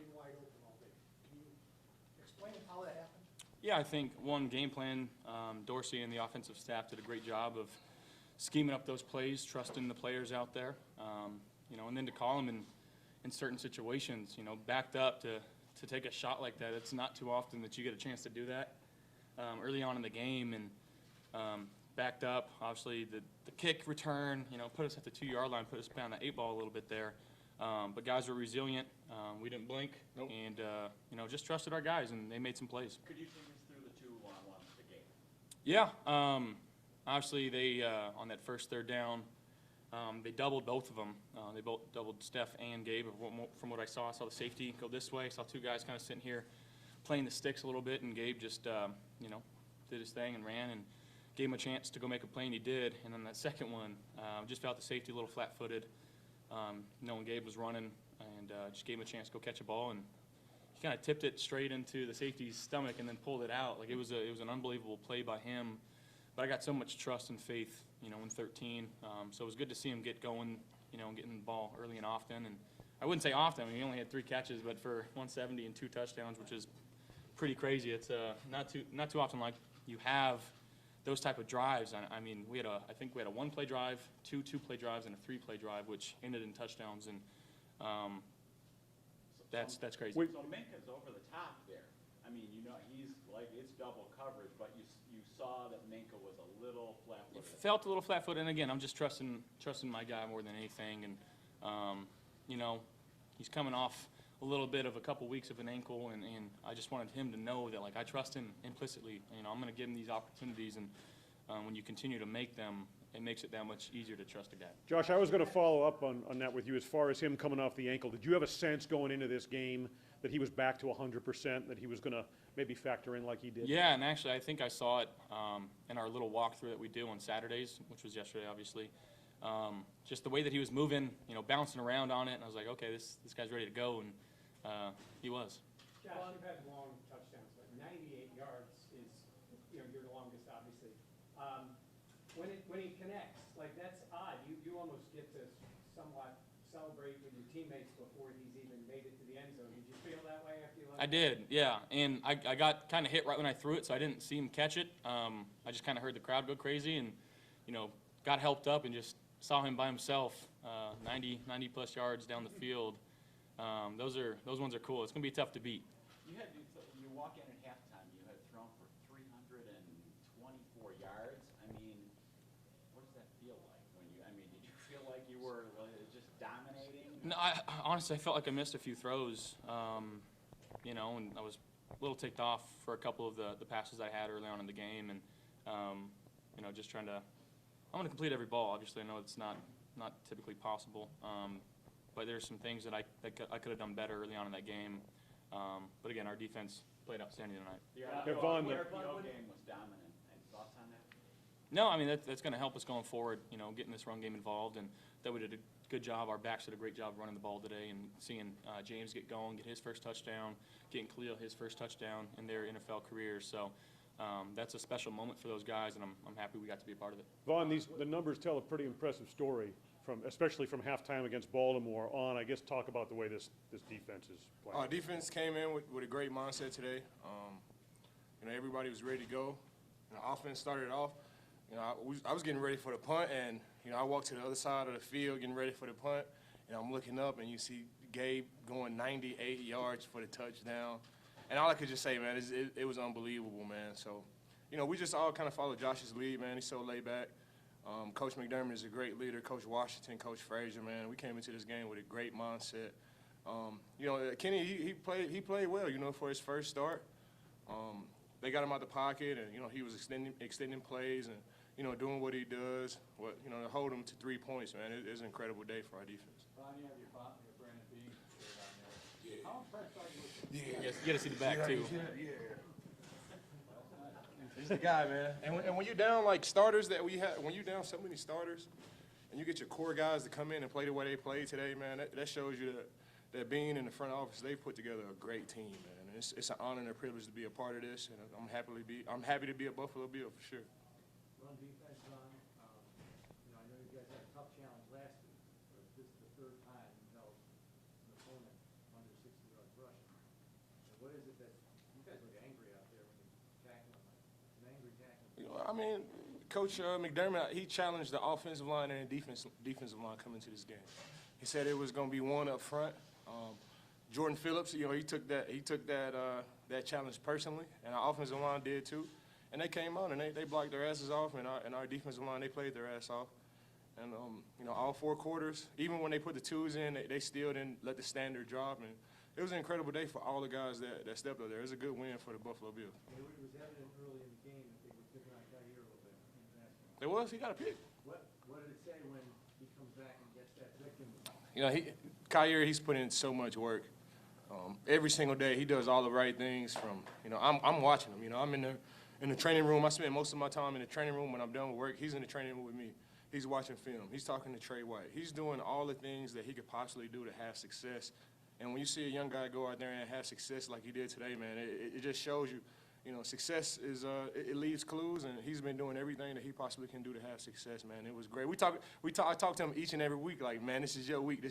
running wide open all day. Can you explain how that happened? Yeah, I think one game plan, Dorsey and the offensive staff did a great job of scheming up those plays, trusting the players out there, and then to call them in certain situations, backed up to take a shot like that. It's not too often that you get a chance to do that early on in the game, and backed up. Obviously, the kick return, put us at the 2-yard line, put us down the 8 ball a little bit there. But guys were resilient. We didn't blink, Nope. and just trusted our guys, and they made some plays. Could you take us through the 2 one-on-ones of the game? Yeah, obviously they on that first third down, they doubled both of them. They both doubled Steph and Gabe. From what I saw the safety go this way. Saw 2 guys kind of sitting here playing the sticks a little bit, and Gabe just did his thing and ran and gave him a chance to go make a play, and he did. And then that second one, just felt the safety a little flat-footed, knowing Gabe was running, and just gave him a chance to go catch a ball, and he kind of tipped it straight into the safety's stomach and then pulled it out. Like it was an unbelievable play by him. But I got so much trust and faith, in 13. So it was good to see him get going, getting the ball early and often. And I wouldn't say often. I mean, he only had 3 catches, but for 170 and 2 touchdowns, which is pretty crazy. It's not too often like you have those type of drives. I mean, I think we had a 1-play drive, 2 2-play drives, and a 3-play drive, which ended in touchdowns. And that's crazy. So Minka's over the top there. I mean, he's like, it's double coverage, but you saw that Minka was a little flat-footed. It felt a little flat-footed, and again, I'm just trusting my guy more than anything. And he's coming off a little bit of a couple weeks of an ankle, and I just wanted him to know that, like, I trust him implicitly. I'm going to give him these opportunities, and when you continue to make them, it makes it that much easier to trust a guy. Josh, I was going to follow up on that with you as far as him coming off the ankle. Did you have a sense going into this game that he was back to 100%, that he was going to maybe factor in like he did? Yeah, and actually I think I saw it in our little walkthrough that we do on Saturdays, which was yesterday, obviously. Just the way that he was moving, bouncing around on it, and I was like, okay, this guy's ready to go, and he was. Josh, you've had long touchdowns, but 98 yards is your longest, obviously. When he connects, like, that's odd. You almost get to somewhat celebrate with your teammates before he's even made it to the end zone. Did you feel that way after you left? I did, yeah. And I got kind of hit right when I threw it, so I didn't see him catch it. I just kind of heard the crowd go crazy and, got helped up and just saw him by himself, 90-plus yards down the field. Those ones are cool. It's going to be tough to beat. You walk in at halftime, you had thrown for 324 yards. I mean, what does that feel like did you feel like you were just dominating? No, honestly, I felt like I missed a few throws, and I was a little ticked off for a couple of the passes I had early on in the game, and just trying to. I'm going to complete every ball. Obviously, I know it's not typically possible, but there's some things that I could have done better early on in that game. But again, our defense played outstanding tonight. The RPO game was dominant. Any thoughts on that? No, I mean that's going to help us going forward. Getting this run game involved, and that we did a good job. Our backs did a great job running the ball today, and seeing James get going, get his first touchdown, getting Khalil his first touchdown in their NFL careers. So that's a special moment for those guys, and I'm happy we got to be a part of it. Vaughn, the numbers tell a pretty impressive story, especially from halftime against Baltimore on. I guess talk about the way this defense is playing. Our defense came in with a great mindset today. Everybody was ready to go. Offense started off. I was getting ready for the punt, and I walked to the other side of the field getting ready for the punt, and I'm looking up, and you see Gabe going 98 yards for the touchdown. And all I could just say, man, is it was unbelievable, man. So, we just all kind of followed Josh's lead, man. He's so laid back. Coach McDermott is a great leader. Coach Washington, Coach Frazier, man. We came into this game with a great mindset. Kenny, he played well, for his first start. They got him out the pocket, and he was extending plays and doing what he does. To hold him to 3 points, man. It's an incredible day for our defense. You have your Brandon B shirt on there. How impressed are you with him? Yes, you got to see the back too. He's the guy, man. And when you're down like starters that we had, when you're down so many starters, and you get your core guys to come in and play the way they played today, man, that shows you that being in the front office, they put together a great team, man. And it's an honor and a privilege to be a part of this, and I'm happy to be a Buffalo Bill for sure. Run defense, Ron. I know you guys had a tough challenge last week, but this is the 3rd time you held an opponent under 60 yards rushing. I mean, Coach McDermott, he challenged the offensive line and the defensive line coming to this game. He said it was going to be one up front. Jordan Phillips, you know, he took that challenge personally, and our offensive line did too. And they came out and they blocked their asses off, and our defensive line, they played their ass off. And you know, all 4 quarters, even when they put the twos in, they still didn't let the standard drop. And it was an incredible day for all the guys that stepped up there. It was a good win for the Buffalo Bills. It was evident early in the game that they were picking on Kaiir a little bit. It was. He got a pick. What did it say when he comes back and gets that victim? You know, Kaiir, he's put in so much work. Every single day, he does all the right things. From, you know, I'm watching him. You know, I'm in the training room. I spend most of my time in the training room when I'm done with work. He's in the training room with me. He's watching film. He's talking to Trey White. He's doing all the things that he could possibly do to have success. And when you see a young guy go out there and have success like he did today, man, it just shows you, you know, success is it leaves clues, and he's been doing everything that he possibly can do to have success, man. It was great. I talk to him each and every week, like, man, this is your week,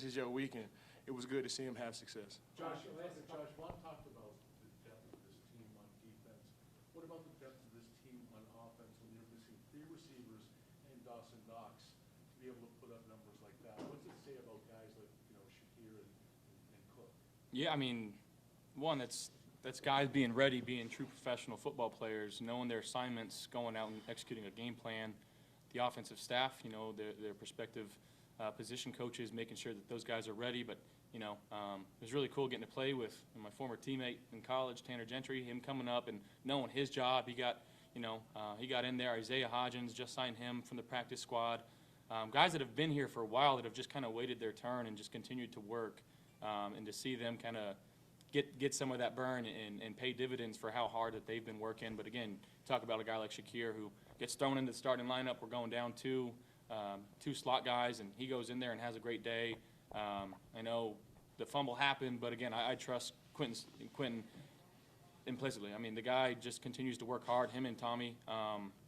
and it was good to see him have success. Josh, Juan talked about the depth of this team on defense. What about the depth of this team on offense when you're missing 3 receivers and Dawson Knox to be able to put up numbers like that? What's it say about guys like, you know, Shakir and Cook? Yeah, I mean, one, that's guys being ready, being true professional football players, knowing their assignments, going out and executing a game plan. The offensive staff, you know, their prospective position coaches, making sure that those guys are ready. But, you know, it was really cool getting to play with my former teammate in college, Tanner Gentry, him coming up and knowing his job. He got, you know, he got in there. Isaiah Hodgins just signed him from the practice squad. Guys that have been here for a while that have just kind of waited their turn and just continued to work. And to see them kind of get some of that burn and pay dividends for how hard that they've been working. But again, talk about a guy like Shakir who gets thrown into the starting lineup. We're going down 2 slot guys, and he goes in there and has a great day. I know the fumble happened, but again, I trust Quentin implicitly. I mean, the guy just continues to work hard. Him and Tommy,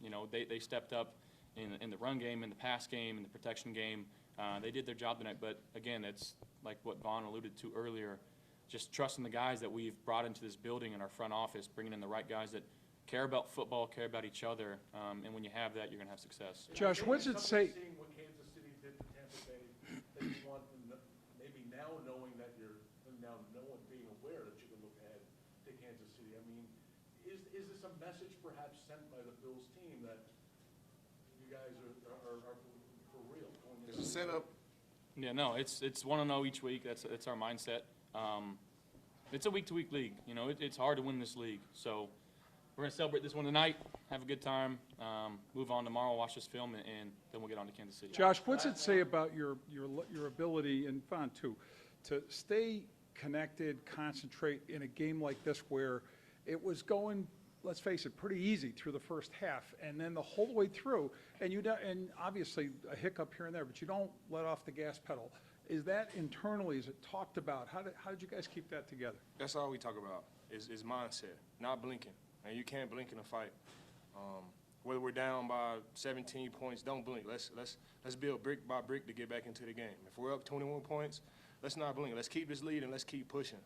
you know, they stepped up in the run game, in the pass game, in the protection game. They did their job tonight. But again, it's like what Vaughn alluded to earlier. Just trusting the guys that we've brought into this building in our front office, bringing in the right guys that care about football, care about each other, and when you have that, you're going to have success. Josh, what's it say? Seeing what Kansas City did to Tampa Bay, that you want maybe now knowing that being aware that you can look ahead to Kansas City. I mean, is this a message perhaps sent by the Bills team that you guys are for real? It's a setup. Yeah, no, it's 1-0 each week. That's our mindset. It's a week-to-week league. You know, it's hard to win this league. So we're going to celebrate this one tonight, have a good time, move on tomorrow, watch this film, and then we'll get on to Kansas City. Josh, what's it say about your ability, and Vaughn too, to stay connected, concentrate in a game like this where it was going, let's face it, pretty easy through the first half, and then the whole way through, and obviously a hiccup here and there, but you don't let off the gas pedal. Is that internally, is it talked about? How did you guys keep that together? That's all we talk about is mindset, not blinking. And you can't blink in a fight. Whether we're down by 17 points, don't blink. Let's build brick by brick to get back into the game. If we're up 21 points, let's not blink. Let's keep this lead and let's keep pushing.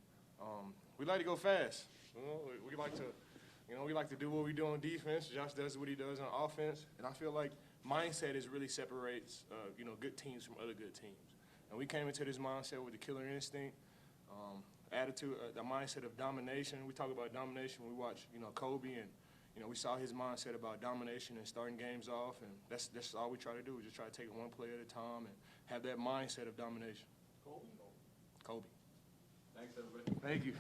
We like to go fast. You know, we like to do what we do on defense. Josh does what he does on offense, and I feel like mindset really separates good teams from other good teams. And we came into this mindset with the killer instinct, attitude, the mindset of domination. We talk about domination. We watch, Kobe, and we saw his mindset about domination and starting games off. And that's all we try to do. We just try to take it one play at a time and have that mindset of domination. Kobe? Kobe. Thanks, everybody. Thank you.